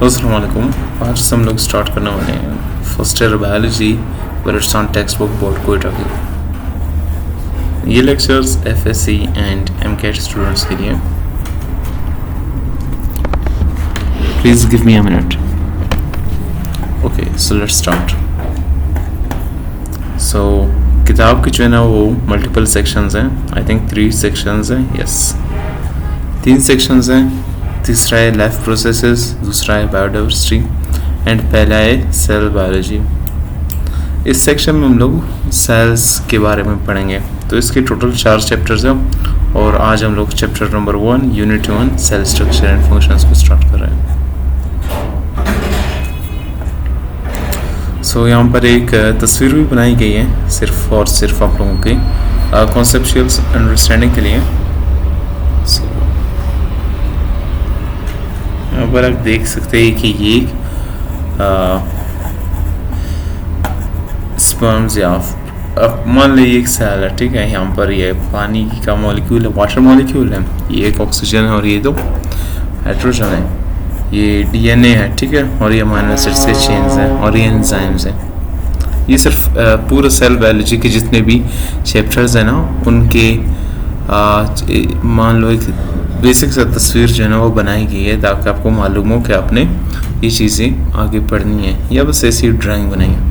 अस्सलाम वालेकुम। आज से हम लोग स्टार्ट करने वाले हैं first year biology Balochistan textbook board Quetta की। ये lectures FSc and MCAT students के लिए। Please give me a minute. Okay, so let's start. So किताब की जो है ना वो मल्टीपल सेक्शंस हैं। आई थिंक 3 सेक्शंस हैं। यस, 3 सेक्शंस हैं। तीसरा है लाइफ प्रोसेसेस, दूसरा है बायोडाइवर्सिटी एंड पहला है सेल बायोलॉजी। इस सेक्शन में हम लोग सेल्स के बारे में पढ़ेंगे। तो इसके टोटल 4 चैप्टर्स हैं और आज हम लोग chapter number 1 unit 1 cell structure and functions को स्टार्ट कर रहे हैं। सो यहाँ पर एक तस्वीर भी बनाई गई है सिर्फ और सिर्फ आप लोगों के कॉन्सेप्चुअल अंडरस्टैंडिंग के लिए। यहाँ पर आप देख सकते हैं कि ये स्पर्म्स या अब मान लीजिए एक सेल है, ठीक है। यहाँ पर ये पानी का मॉलिक्यूल है, वाटर मॉलिक्यूल है, ये एक ऑक्सीजन है और ये 2 हाइड्रोजन है। ये डीएनए है, ठीक है, और ये अमीनो एसिड्स के चेन्स हैं और ये एंजाइम्स हैं। ये सिर्फ पूरा सेल बायोलॉजी के जितने भी चैप्टर्स हैं ना उनके मान लो एक बेसिक सा तस्वीर जो है ना वो बनाई गई है ताकि आपको मालूम हो कि आपने ये चीज़ें आगे पढ़नी है या बस ऐसी ड्राइंग बनाई है।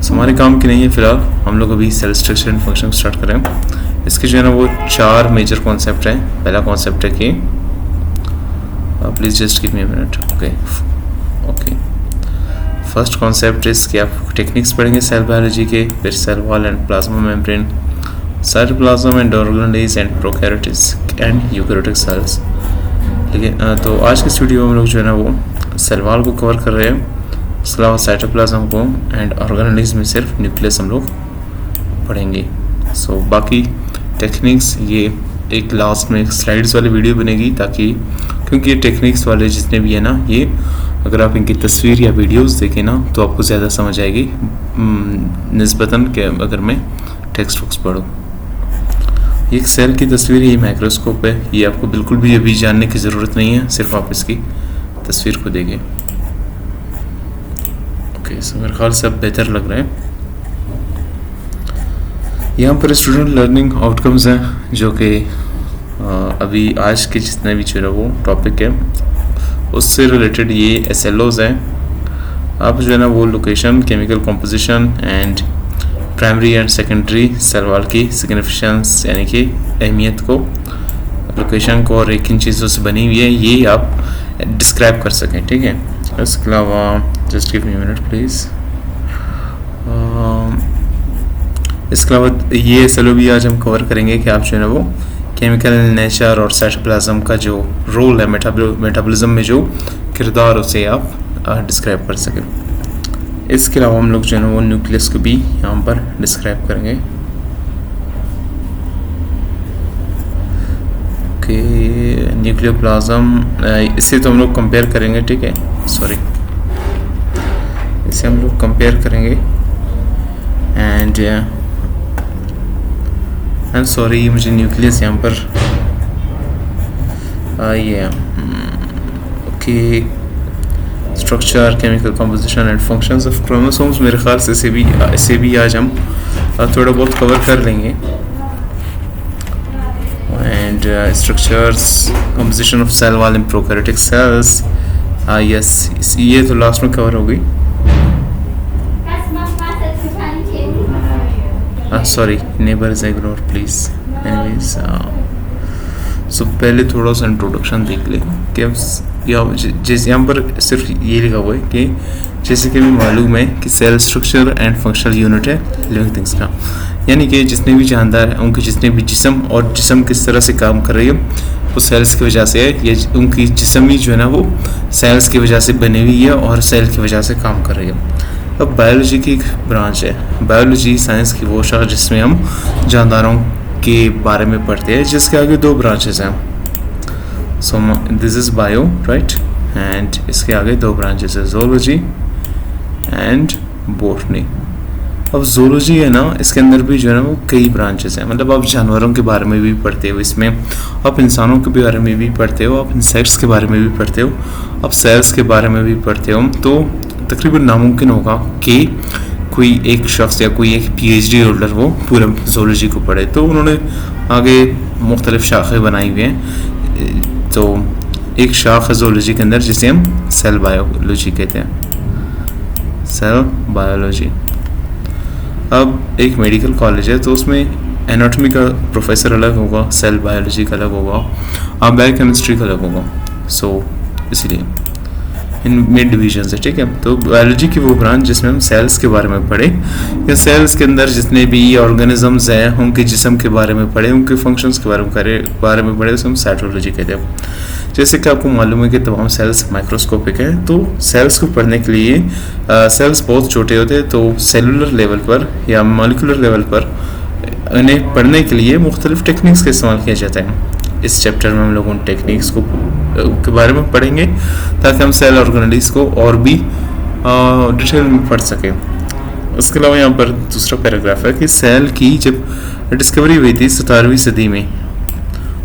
हमारे काम की नहीं है। फिलहाल हम लोग अभी cell structure and function start करें। इसके जो है ना वो 4 मेजर कॉन्सेप्ट हैं। पहला कॉन्सेप्ट है कि please just give me a minute. Okay, first concept is कि आप टेक्निक्स पढ़ेंगे सेल बायोलॉजी के, फिर cell wall and plasma membrane, cytoplasm and organelles and prokaryotes and eukaryotic cells. लेकिन तो आज के वीडियो में हम लोग जो है ना वो सेल वॉल को कवर कर रहे हैं, उसके अलावा साइटोप्लाज्म को एंड ऑर्गेनेल्स में सिर्फ न्यूक्लियस हम लोग पढ़ेंगे। सो बाकी टेक्निक्स ये एक लास्ट में एक स्लाइड्स वाली वीडियो बनेगी ताकि क्योंकि ये टेक्निक्स वाले जितने भी है ना ये अगर आप इनकी तस्वीर या वीडियोस देखें ना तो आपको ज़्यादा समझ आएगी निस्बतन के अगर मैं टेक्स्ट बुक्स पढ़ूँ। एक सेल की तस्वीर ये माइक्रोस्कोप है, ये आपको बिल्कुल भी अभी जानने की ज़रूरत नहीं है, सिर्फ आप इसकी तस्वीर को देखें। ओके, सो मेरे ख्याल से अब बेहतर लग रहा है। यहाँ पर स्टूडेंट लर्निंग आउटकम्स हैं जो कि अभी आज के जितने भी जो है वो टॉपिक है उससे रिलेटेड ये SLOs हैं। आप जो है ना वो location, chemical composition and primary and secondary cell wall की सिग्निफिकेंस यानी कि अहमियत को, लोकेशन को और किन चीज़ों से बनी हुई है ये आप डिस्क्राइब कर सकें, ठीक है। इसके अलावा just give me a minute please. इसके अलावा ये SLO भी आज हम कवर करेंगे कि आप जो है ना वो केमिकल नेचर और साइटोप्लाज्म का जो रोल है मेटाबॉलिज्म में जो किरदार उसे आप डिस्क्राइब कर सकें। इसके अलावा हम लोग जो है ना वो न्यूक्लियस को भी यहाँ पर डिस्क्राइब करेंगे। ओके, न्यूक्लियोप्लाज्म इसे तो हम लोग कंपेयर करेंगे, ठीक है, सॉरी इसे हम लोग कंपेयर करेंगे एंड सॉरी मुझे न्यूक्लियस यहाँ पर ये okay structure, chemical composition and functions of chromosomes, मेरे ख्याल से इसे भी आज हम थोड़ा बहुत कवर कर लेंगे। And structures, composition of cell wall in prokaryotic cells, yes ये तो लास्ट में कवर हो गई। Sorry, neighbours ignore please. Anyways so पहले थोड़ा सा इंट्रोडक्शन देख ले कि जैसे यहाँ पर सिर्फ ये लिखा हुआ है कि जैसे कि भी मालूम है कि cell structure and functional unit है लिविंग थिंग्स का, यानी कि जितने भी जानदार हैं उनके जितने भी जिस्म और जिस्म किस तरह से काम कर रही है वो सेल्स की वजह से है। ये उनकी जिस्म ही जो है ना वो सेल्स की वजह से बनी हुई है और सेल की वजह से काम कर रही है। अब बायोलॉजी की एक ब्रांच है, बायोलॉजी साइंस की वो शाखा जिसमें हम जानदारों के बारे में पढ़ते हैं, जिसके आगे 2 ब्रांचेस हैं। So this is bio, right, and इसके आगे 2 ब्रांचेस है, ज़ूलॉजी एंड बॉटनी। अब ज़ूलॉजी है ना, इसके अंदर भी जो है ना वो कई ब्रांचेस हैं, मतलब आप जानवरों के बारे में भी पढ़ते हो इसमें, आप इंसानों के बारे में भी पढ़ते हो, आप इंसेक्ट्स के बारे में भी पढ़ते हो, आप सेल्स के बारे में भी पढ़ते हो। तो तकरीबन नामुमकिन होगा कि कोई एक शख्स या कोई एक PhD होल्डर वो पूरे ज़ूलॉजी को पढ़े। तो उन्होंने आगे मुख्तलिफ शाखें बनाई हुई हैं। तो एक शाख है ज़ूलॉजी के अंदर जिसे हम सेल बायोलॉजी कहते हैं, सेल बायोलॉजी। अब एक मेडिकल कॉलेज है तो उसमें एनाटॉमी का प्रोफेसर अलग होगा, सेल बायोलॉजी का अलग होगा, और बायोकेमिस्ट्री का अलग होगा। सो इसलिए इनमें डिविजन्स है, ठीक है। तो बायोलॉजी की वो ब्रांच जिसमें हम सेल्स के बारे में पढ़े, या सेल्स के अंदर जितने भी ऑर्गेनिजम्स हैं उनके जिस्म के बारे में पढ़े, उनके फंक्शंस के बारे में पढ़े, उसे हम साइटोलॉजी कहते हैं। जैसे कि आपको मालूम है कि तमाम सेल्स माइक्रोस्कोपिक हैं, तो सेल्स को पढ़ने के लिए सेल्स बहुत छोटे होते हैं, तो सेलुलर लेवल पर या मॉलिक्यूलर लेवल पर इन्हें पढ़ने के लिए मुख्तलिफ टेक्निक्स का इस्तेमाल किया जाता है। इस चैप्टर में हम लोग उन टेक्निक्स को के बारे में पढ़ेंगे ताकि हम सेल ऑर्गेनेल्स को और भी डिटेल में पढ़ सकें। उसके अलावा यहाँ पर दूसरा पैराग्राफ है कि सेल की जब डिस्कवरी हुई थी 17वीं सदी में,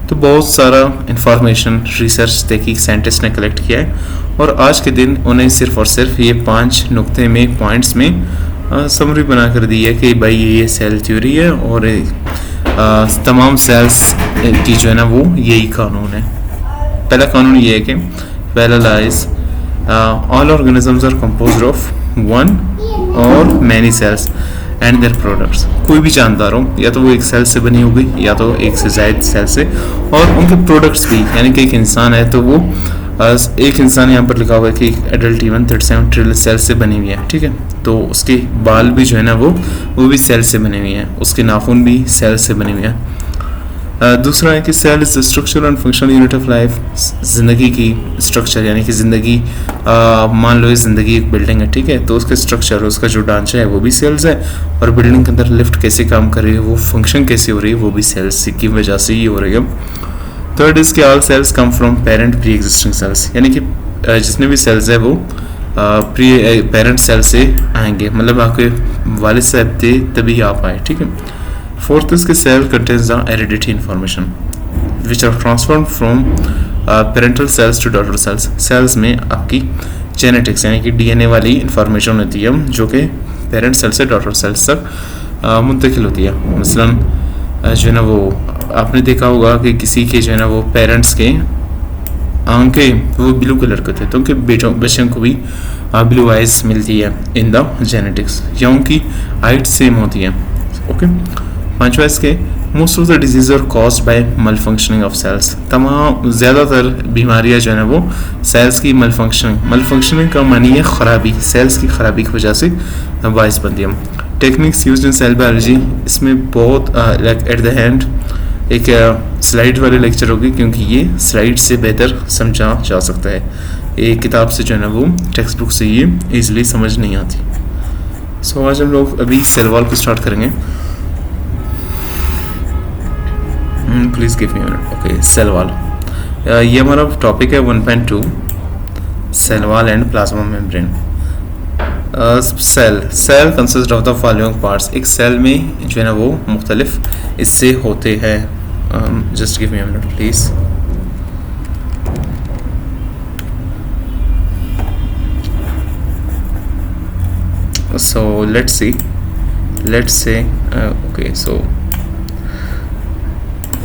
तो बहुत सारा इंफॉर्मेशन रिसर्च तहकीक साइंटिस्ट ने कलेक्ट किया है, और आज के दिन उन्हें सिर्फ और सिर्फ ये 5 नुक्ते में पॉइंट्स में समरी बना कर दी है कि भाई ये सेल थ्योरी है, और तमाम सेल्स की जो है ना वो यही कानून है। पहला कानून ये है कि पहला lies all organisms are composed of one और many cells and their products. कोई भी जानदार हो, या तो वो एक सेल से बनी होगी या तो एक से ज़ायद सेल से, और उनके प्रोडक्ट्स भी, यानी कि एक इंसान है तो वो एक इंसान यहाँ पर लिखा हुआ है कि एडल्ट इवन 37 ट्रिलियन सेल से बनी हुई है, ठीक है। तो उसके बाल भी जो है ना वो भी सेल से बने हुए हैं, उसके नाखून भी सेल से बने हुए हैं। दूसरा है कि cell is the structure and functional unit of life. ज़िंदगी की स्ट्रक्चर, यानी कि ज़िंदगी, मान लो ये ज़िंदगी एक बिल्डिंग है, ठीक है, तो उसके स्ट्रक्चर, उसका जो ढांचा है वो भी सेल्स है, और बिल्डिंग के अंदर लिफ्ट कैसे काम कर रही है, वो फंक्शन कैसे हो रही है, वो भी सेल्स की वजह से ही हो रही है। थर्ड इज कि all cells come from parent pre existing cells, यानी कि जितने भी सेल्स है वो प्री पेरेंट सेल से आएंगे, मतलब आपके वालिद साहब थे तभी आप आए, ठीक है। फोर्थ इज कि cell contains the heredity information which are transferred from parental cells to daughter cells. Cells में आपकी जेनेटिक्स यानी कि DNA वाली इंफॉर्मेशन होती है जो कि पेरेंट सेल से डॉटर सेल्स तक मुंतकिल होती है। मसलन जो है ना वो आपने देखा होगा कि किसी के जो है ना वो पेरेंट्स के आंखें वो ब्लू कलर के थे, तो उनके बच्चों को भी ब्लू आइज मिलती है इन द जेनेटिक्स, या उनकी हाइट सेम होती है। ओके, पांचवा इसके most of the disease are caused by malfunctioning of cells. तमाम ज़्यादातर बीमारियां जो है ना वो सेल्स की मलफंक्शनिंग का मानी है खराबी, सेल्स की खराबी की वजह से बाइस बनती है। Techniques used in cell biology, इसमें बहुत लाइक एट द एंड एक स्लाइड वाले लेक्चर होगी, क्योंकि ये स्लाइड से बेहतर समझा जा सकता है, एक किताब से जो है ना वो टेक्स्ट बुक से ये ईजिली समझ नहीं आती। सो आज हम लोग अभी सेल वॉल को स्टार्ट करेंगे। Please give me a minute. Okay, cell wall, ये हमारा टॉपिक है 1.2, cell wall and plasma membrane. Cell consist of the following parts. एक सेल में जो है ना वो मुख्तलिफ इससे होते हैं। Just give me a minute please. So let's say okay, so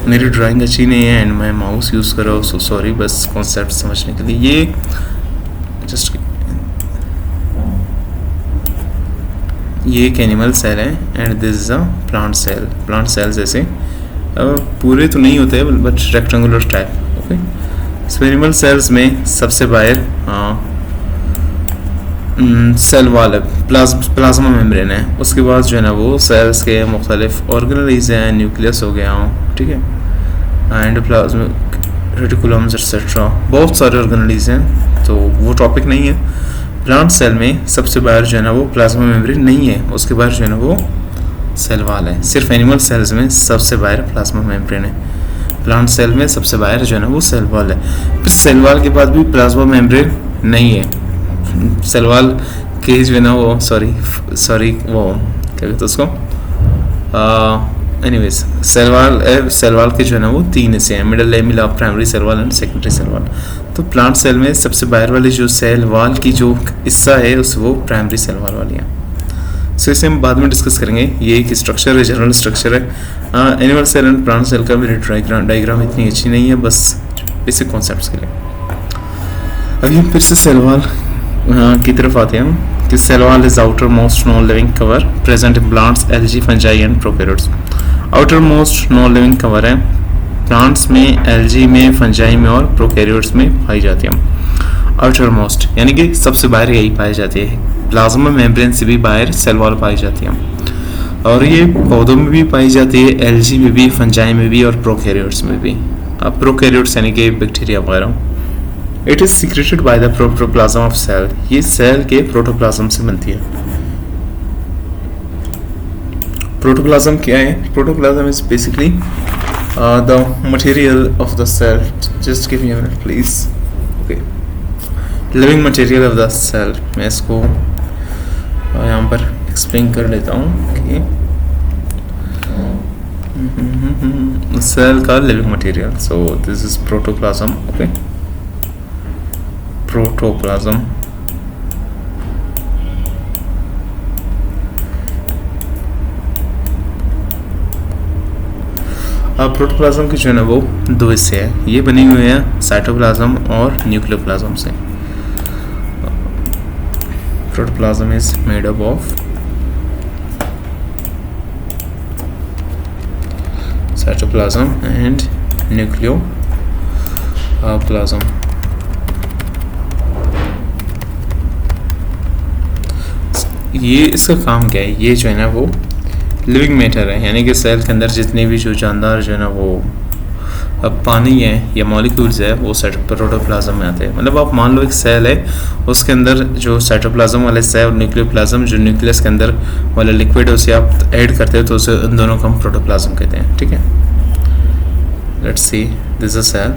मेरी ड्राइंग अच्छी नहीं है एंड मैं माउस यूज़ कर रहा हूँ, सो सॉरी, बस कॉन्सेप्ट समझने के लिए। ये जस्ट ये एक एनिमल सेल है and this is a plant cell. Plant cell जैसे पूरे तो नहीं होते but rectangular type. Okay, so animal cells में सबसे बाहर सेल वॉल है, प्लाज्मा मेम्ब्रेन है। उसके बाद जो है ना वो सेल्स के मुख्तलिफ ऑर्गेनेल्स हैं, न्यूक्लियस हो गया, ठीक है, एंड प्लाज्मा रेटिकुलम्स एक्सेट्रा, बहुत सारे ऑर्गेनेल्स हैं, तो वो टॉपिक नहीं है। प्लांट सेल में सबसे बाहर जो है ना वो प्लाज्मा मेम्ब्रेन नहीं है, उसके बाहर जो है ना वो सेल वॉल है। सिर्फ एनिमल सेल्स में सबसे बाहर प्लाज्मा मेम्ब्रेन है, प्लांट सेल में सबसे बाहर जो है ना वो सेल वॉल है। फिर सेल वॉल के बाद भी प्लाज्मा मेम्ब्रेन नहीं है। सेल वॉल के जो है ना वो सॉरी वो क्या कहते हैं उसको, एनीवेज सेल वॉल के जो है ना वो 3 हिस्से हैं, middle lamella, primary cell wall and secondary cell wall. तो प्लांट सेल में सबसे बाहर वाली जो सेल वॉल की जो हिस्सा है उस वो प्राइमरी सेल वॉल वाली है। सो इसे हम बाद में डिस्कस करेंगे, ये एक स्ट्रक्चर है, जनरल स्ट्रक्चर है। Animal cell and plant cell का मेरी डायग्राम इतनी अच्छी नहीं है, बस बेसिक कॉन्सेप्ट्स के लिए। अभी हम फिर से सेल वॉल की तरफ आते हैं हम कि cell wall is outermost non living cover present in plants, algae, fungi and prokaryotes. Outermost non living cover है, प्लांट्स में, एल्गी में, फंजाई में और प्रोकैरियोट्स में पाई जाती है। आउटर मोस्ट यानी कि सबसे बाहर यही पाई जाती है। प्लाज्मा मेम्ब्रेन से भी बाहर सेल वॉल पाई जाती है और ये पौधों में भी पाई जाती है, एल्गी में भी, फंजाई में भी और प्रोकैरियोट्स में भी। अब प्रोकैरियोट्स यानी कि बैक्टीरिया वगैरह। It is secreted by the protoplasm of cell, ये सेल के प्रोटोप्लाज्म से बनती है। प्रोटोप्लाज्म क्या है? Protoplasm is basically the material of the cell. Just give me a minute please. Okay, living material of the cell. मैं इसको यहाँ पर एक्सप्लेन कर लेता हूँ कि सेल का living material. So this is protoplasm. Okay, protoplasm protoplasm की जो है ना वो 2 हिस्से हैं, ये बनी हुई है साइटोप्लाज्म और न्यूक्लियोप्लाज्म से। Protoplasm is made up of cytoplasm and nucleoplasm. ये इसका काम क्या है? ये जो है ना वो लिविंग मैटर है, यानी कि सेल के अंदर जितने भी जो जानदार जो है ना वो पानी है या मॉलिक्यूल्स है वो प्रोटोप्लाज्म में आते हैं। मतलब आप मान लो एक सेल है, उसके अंदर जो साइटोप्लाज्म वाले सेल और न्यूक्लियोप्लाज्म जो न्यूक्लियस के अंदर वाला लिक्विड है उसे आप ऐड करते हो तो उसे उन दोनों को हम प्रोटोप्लाज्म कहते हैं। ठीक है, let's see this a cell.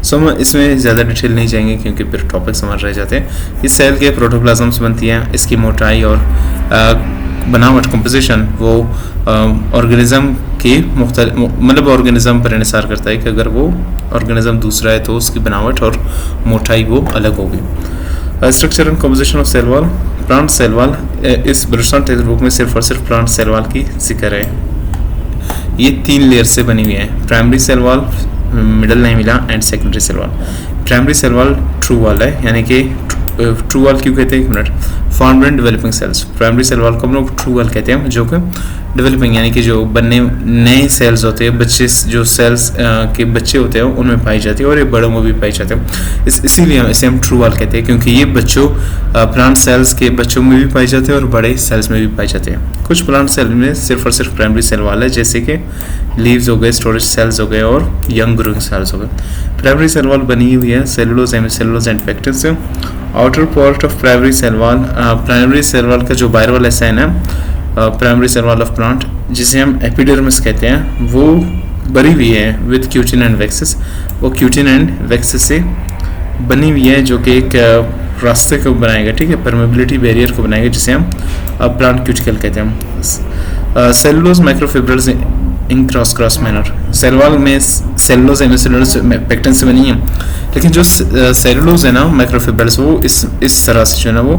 So हम इसमें ज़्यादा डिटेल नहीं जाएंगे क्योंकि फिर टॉपिक समझ रह जाते हैं। इस सेल के प्रोटोप्लाज्म से बनती है, इसकी मोटाई और बनावट कंपोजिशन वो ऑर्गेनिज्म के मतलब ऑर्गेनिज्म पर इंसार करता है कि अगर वो ऑर्गेनिज्म दूसरा है तो उसकी बनावट और मोटाई वो अलग होगी। Structure and composition of cell wall. Plant cell wall, इस ब्रुस्टन टेक्स्ट बुक में सिर्फ और सिर्फ प्लांट सेल वॉल की जिक्र है। ये 3 लेयर से बनी हुई है, primary cell wall, middle lamella and secondary cell wall. Primary cell wall true wall है, यानी कि ट्रू वॉल क्यों कहते हैं? 1 मिनट। Formed and developing cells, primary cell wall को हम लोग ट्रू वॉल कहते हैं, जो कि डेवलपिंग यानी कि जो बनने नए सेल्स होते हैं, बच्चे जो सेल्स के बच्चे होते हैं उनमें पाई जाती है और ये बड़ों में भी पाई जाते हैं। इसीलिए इसे हम ट्रू वॉल कहते हैं क्योंकि ये बच्चों प्लांट सेल्स के बच्चों में भी पाई जाते हैं और बड़े सेल्स में भी पाई जाते हैं। कुछ प्लांट सेल में सिर्फ और सिर्फ प्राइमरी सेल वॉल है, जैसे कि लीव्स हो गए, स्टोरेज सेल्स हो गए और यंग ग्रोइंग सेल्स हो गए। प्राइमरी सेल वॉल बनी हुई है सेलुलोज, हेमिसेलुलोज एंड पेक्टिन से। Outer part of primary cell wall, primary cell wall का जो बाहर वाला हिस्सा है ना, primary cell wall of plant, जिसे हम एपिडर्मिस कहते हैं, वो भरी हुई है विद क्यूटिन एंड वैक्सेस। वो क्यूटिन एंड वैक्सेस से बनी हुई है जो कि एक रास्ते को बनाएगा, ठीक है, परमेबिलिटी बैरियर को बनाएगा, जिसे हम प्लांट क्यूटिकल कहते हैं। सेलुलोज माइक्रोफिब्रिल्स इन क्रॉस मैनर। सेल वॉल में सेलुलोज हेमिसेलुलोज पेक्टिन से बनी है, लेकिन जो सेलुलोज है ना माइक्रोफिब्रिल्स वो इस तरह से जो है ना वो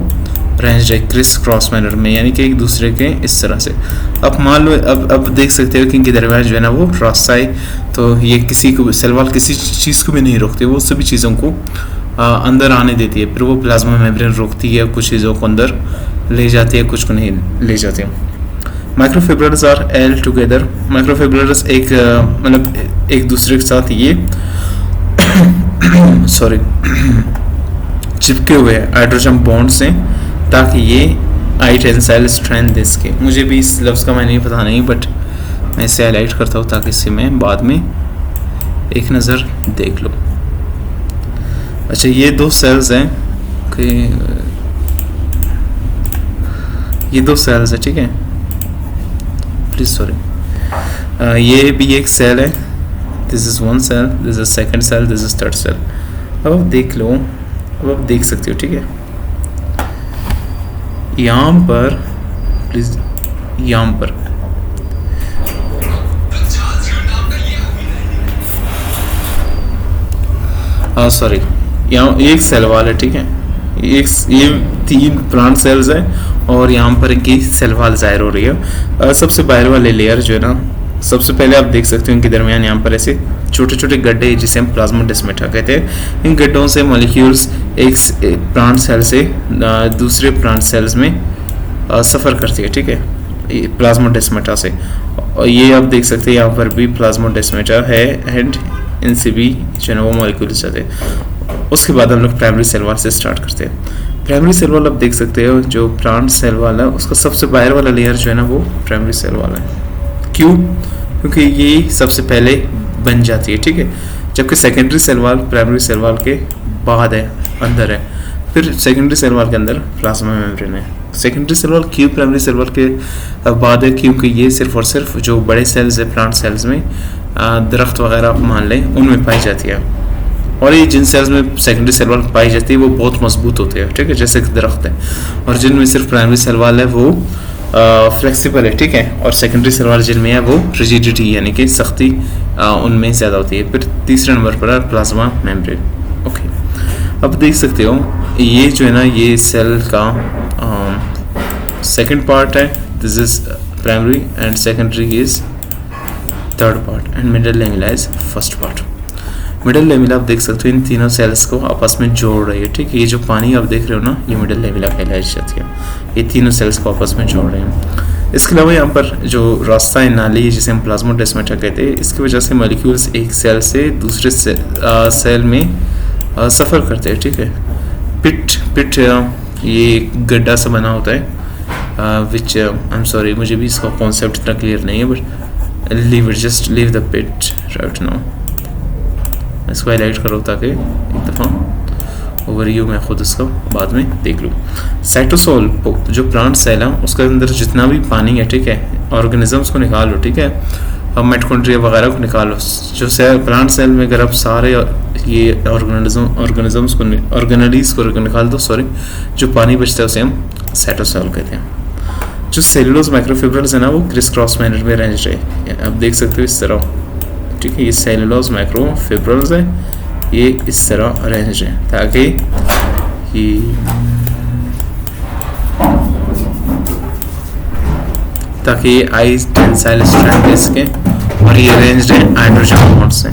अरेंज है क्रिस क्रॉस मैनर में, यानी कि एक दूसरे के इस तरह से। अब मान लो अब देख सकते हो कि इनके दरमियान जो है ना वो रास्ता है, तो ये किसी को सेल वॉल किसी चीज़ को भी नहीं रोकती, वो सभी चीज़ों को अंदर आने देती है। फिर वो प्लाज्मा मेम्ब्रेन रोकती है, कुछ चीज़ों को अंदर ले जाती है, कुछ को नहीं ले जाती है। Microfibrils R L together. Microfibrils एक मतलब एक दूसरे के साथ ये सॉरी चिपके हुए हाइड्रोजन बॉन्ड से, ताकि ये आई टेंसाइल स्ट्रेंथ दे सके। मुझे भी इस लफ्ज़ का मैं नहीं पता नहीं, बट मैं इसे हाईलाइट करता हूँ ताकि इसे मैं बाद में एक नज़र देख लो। अच्छा, ये 2 सेल्स हैं कि ये 2 सेल्स है, ठीक है, प्लीज सॉरी। ये भी एक सेल है, this is 1 cell, this is 2nd cell, this is 3rd cell. अब आप देख लो, अब आप देख सकते हो, ठीक है। यहाँ पर प्लीज, यहाँ पर सॉरी, यहाँ एक सेल वाल है, ठीक है। ये 3 प्लांट सेल्स है और यहाँ पर इनकी सेल वाल जाहिर हो रही है। सबसे बाहर वाले लेयर जो है ना, सबसे पहले आप देख सकते हो इनके दरमियान यहाँ पर ऐसे छोटे छोटे गड्ढे जिसे हम प्लाज्मोडेस्माटा कहते हैं। इन गड्ढों से मॉलिक्यूल्स एक प्लांट सेल से दूसरे प्लांट सेल्स में सफ़र करती है, ठीक है, प्लाज्मोडेस्माटा से। और ये आप देख सकते हैं यहाँ पर भी प्लाज्मोडेस्माटा है एंड इनसे भी जो है ना वो मॉलिक्यूल्स जाते हैं। उसके बाद हम लोग प्राइमरी सेल वाल से स्टार्ट करते हैं। प्राइमरी सेल वाल आप देख सकते हो जो प्लांट सेल वाल है उसका सबसे बाहर वाला लेयर जो है ना वो प्राइमरी सेल वाल है। क्यों? क्योंकि ये सबसे पहले बन जाती है, ठीक है, जबकि secondary cell wall primary cell wall के बाद है, अंदर है। फिर सेकेंडरी सेल वाल के अंदर प्लाज्मा मेम्ब्रेन है। सेकेंडरी सेल वाल क्यों प्राइमरी सेल वाल के बाद है? क्योंकि ये सिर्फ और सिर्फ जो बड़े सेल्स है प्लांट सेल्स में, दरख्त वगैरह आप मान लें, उनमें पाई जाती है। और ये जिन सेल्स में सेकेंडरी सेल वाल पाई जाती है वो बहुत मजबूत होते हैं, ठीक है, जैसे कि दरख्त है। और जिनमें सिर्फ प्राइमरी सेल वाल है वो फ्लेक्सिबल है, ठीक है। और सेकेंडरी सेल वाल जिनमें है वो रिजिडिटी यानी कि सख्ती उनमें ज़्यादा होती है। फिर तीसरे नंबर पर है प्लाज्मा मेम्ब्रेन। ओके, अब देख सकते हो ये जो है ना ये सेल का सेकेंड पार्ट है, this is primary and secondary is third part and middle lamella is first part. Middle lamella आप देख सकते हो इन तीनों सेल्स को आपस में जोड़ रही है, ठीक है। ये जो पानी आप देख रहे हो ना ये मिडल लेमिला कहलाई जाती है, ये तीनों सेल्स को आपस में जोड़ रहे हैं। इसके अलावा यहाँ पर जो रास्ता है, नाली, जिसे हम प्लाज्मोडेस्माटा कहते हैं, इसकी वजह से मॉलिक्यूल्स एक सेल से दूसरे सेल में सफ़र करते हैं, ठीक है। पिट ये गड्ढा सा बना होता है विच आई एम सॉरी, मुझे भी इसका कॉन्सेप्ट इतना क्लियर नहीं है, but just leave the pit right now. इसको हाईलाइट करो ताकि एक दफ़ा ओवरव्यू मैं खुद इसका बाद में देख लूँ। साइटोसोल जो प्लांट सेल है उसके अंदर जितना भी पानी है, ठीक है, ऑर्गेनिजम्स को निकाल लो, ठीक है, अब माइटोकॉन्ड्रिया वगैरह को निकालो। जो सेल प्लांट सेल में अगर आप सारे ये ऑर्गेनिजम्स को ऑर्गेनलीज को निकाल दो, सॉरी, जो पानी बचता है उसे हम साइटोसोल कहते हैं। जो सेलुलोज माइक्रोफिब्रिल्स है ना वो क्रिस क्रॉस मैनर में अरेंज्ड है, आप देख सकते हो इस तरह, ठीक है। ये सेलुलोज माइक्रोफिब्रिल्स है, ये इस तरह अरेंज है ताकि ये आई टेंसाइल स्ट्रेंथ है इसके, और ये अरेंज्ड है हाइड्रोजन बॉन्ड से।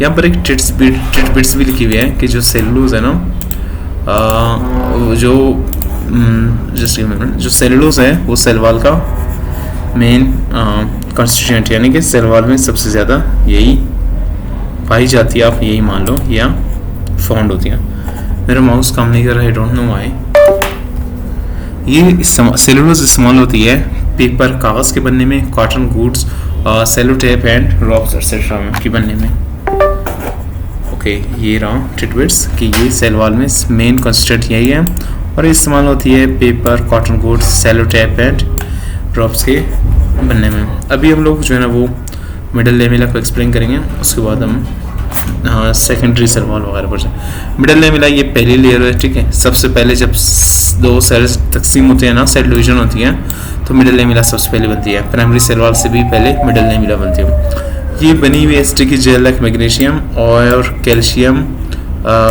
यहाँ पर एक टिट्स भी लिखी हुई है कि जो सेलुलोज है ना जो सेलुलोज है वो सेल वॉल का मेन कॉन्स्टिट्यूएंट, यानी कि सेल वॉल में सबसे ज़्यादा यही पाई जाती है, आप यही मान लो, या फाउंड होती है। मेरा माउस काम नहीं कर रहा है, आई डोंट नो व्हाई। ये सेलुलोज इस्तेमाल होती है पेपर, कागज़ के बनने में, cotton goods, cello tape and rocks etcetera की बनने में। ओके, ये रहा टिटबिट्स कि ये सेल वॉल में मेन कॉन्स्टिट्यूएंट यही है, और इस्तेमाल होती है paper, cotton goods, cello tape and drops के बनने में। अभी हम लोग जो है ना वो मिडल लेमिला को एक्सप्लेन करेंगे, उसके बाद हम सेकेंडरी सेल वॉल वगैरह पर जाए। मिडल लेमिला ये पहली लेयर है, ठीक है। सबसे पहले जब दो सेल्स तकसीम होते हैं ना, सेल डिवीजन होती है, तो मिडल लेमिला सबसे पहले बनती है। प्राइमरी सेल वॉल से भी पहले मिडल लेमिला बनती है। ये बनी हुई है स्टिकी जेल लाइक मैग्नीशियम और कैल्शियम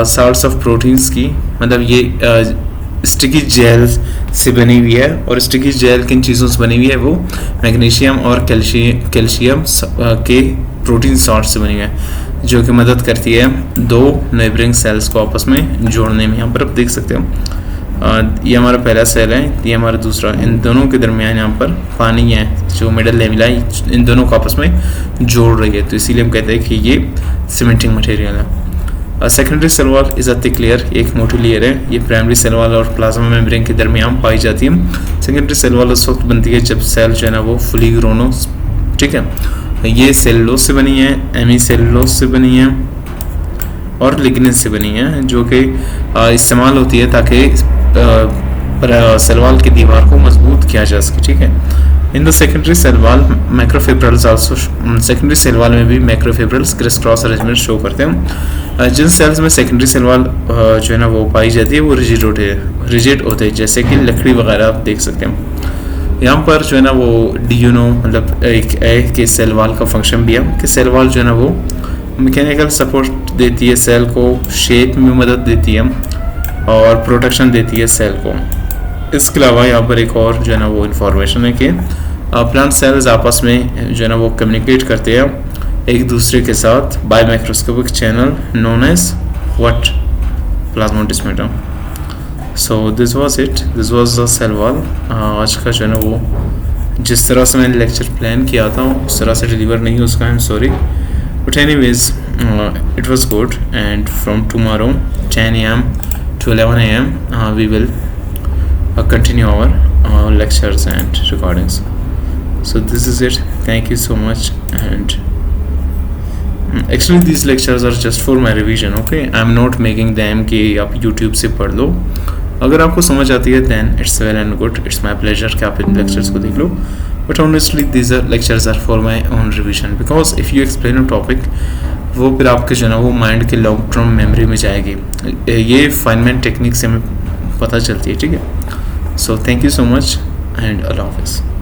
साल्ट्स ऑफ प्रोटीन्स की, मतलब ये स्टिकी जेल से बनी हुई है। और स्टिकी जेल किन चीज़ों से बनी हुई है? वो मैग्नीशियम और कैल्शियम के प्रोटीन सॉल्ट से बनी हुई है, जो कि मदद करती है दो नेबरिंग सेल्स को आपस में जोड़ने में। यहाँ पर आप देख सकते हो ये हमारा पहला सेल है, ये हमारा दूसरा, इन दोनों के दरमियान यहाँ पर पानी है जो मिडल लेमिला इन दोनों को आपस में जोड़ रही है, तो इसीलिए हम कहते हैं कि ये सीमेंटिंग मटेरियल है। Secondary cell wall is a thick layer, एक मोटी लेयर है। ये प्राइमरी सेल वॉल और प्लाज्मा मेम्ब्रेन के दरमियान पाई जाती है। सेकेंडरी सेल वॉल उस वक्त बनती है जब सेल जो है ना वो फुली ग्रोन हो, ठीक है। ये सेलुलोज से बनी है, एमी सेलुलोज से बनी है और लिग्निन से बनी है, जो कि इस्तेमाल होती है ताकि सेल वॉल की दीवार को मजबूत किया जा सके, ठीक है। In the secondary cell wall macrofibrils also, secondary cell wall में भी macrofibrils criss cross arrangement show करते हैं। जिन सेल्स में सेकेंडरी सेल वॉल जो है ना वो पाई जाती है वो रिजिड होते हैं, जैसे कि लकड़ी वगैरह आप देख सकते हैं। यहाँ पर जो है ना वो डीयूनो मतलब एक के सेल वॉल का फंक्शन भी है कि सेल वॉल जो है ना वो मैकेनिकल सपोर्ट देती है, सेल को शेप में मदद देती है और प्रोटेक्शन देती है सेल को। इसके अलावा यहाँ पर एक और जो है ना वो इन्फॉर्मेशन है कि प्लांट सेल्स आपस में जो है ना वो कम्युनिकेट करते हैं एक दूसरे के साथ by microscopic channel known as what plasmodesmata. So this was it, this was the cell wall. आज का जो है ना वो जिस तरह से मैंने लेक्चर प्लान किया था उस तरह से डिलीवर नहीं हो उसका, I am sorry, but anyways it was good, and from tomorrow 10 a.m. to 11 a.m. We will continue our lectures and recordings. So this is it, thank you so much, and actually these lectures are just for my revision, okay? I'm not making them कि आप YouTube से पढ़ लो। अगर आपको समझ आती है then it's well and good, it's my pleasure कि आप इन lectures को देख लो, but honestly these are lectures are for my own revision, because if you explain a topic वो फिर आपके जो है ना वो माइंड के लॉन्ग टर्म मेमोरी में जाएगी। ये फाइनमैन टेक्निक से हमें पता चलती है, ठीक है। So thank you so much and अल्लाह हाफिज़।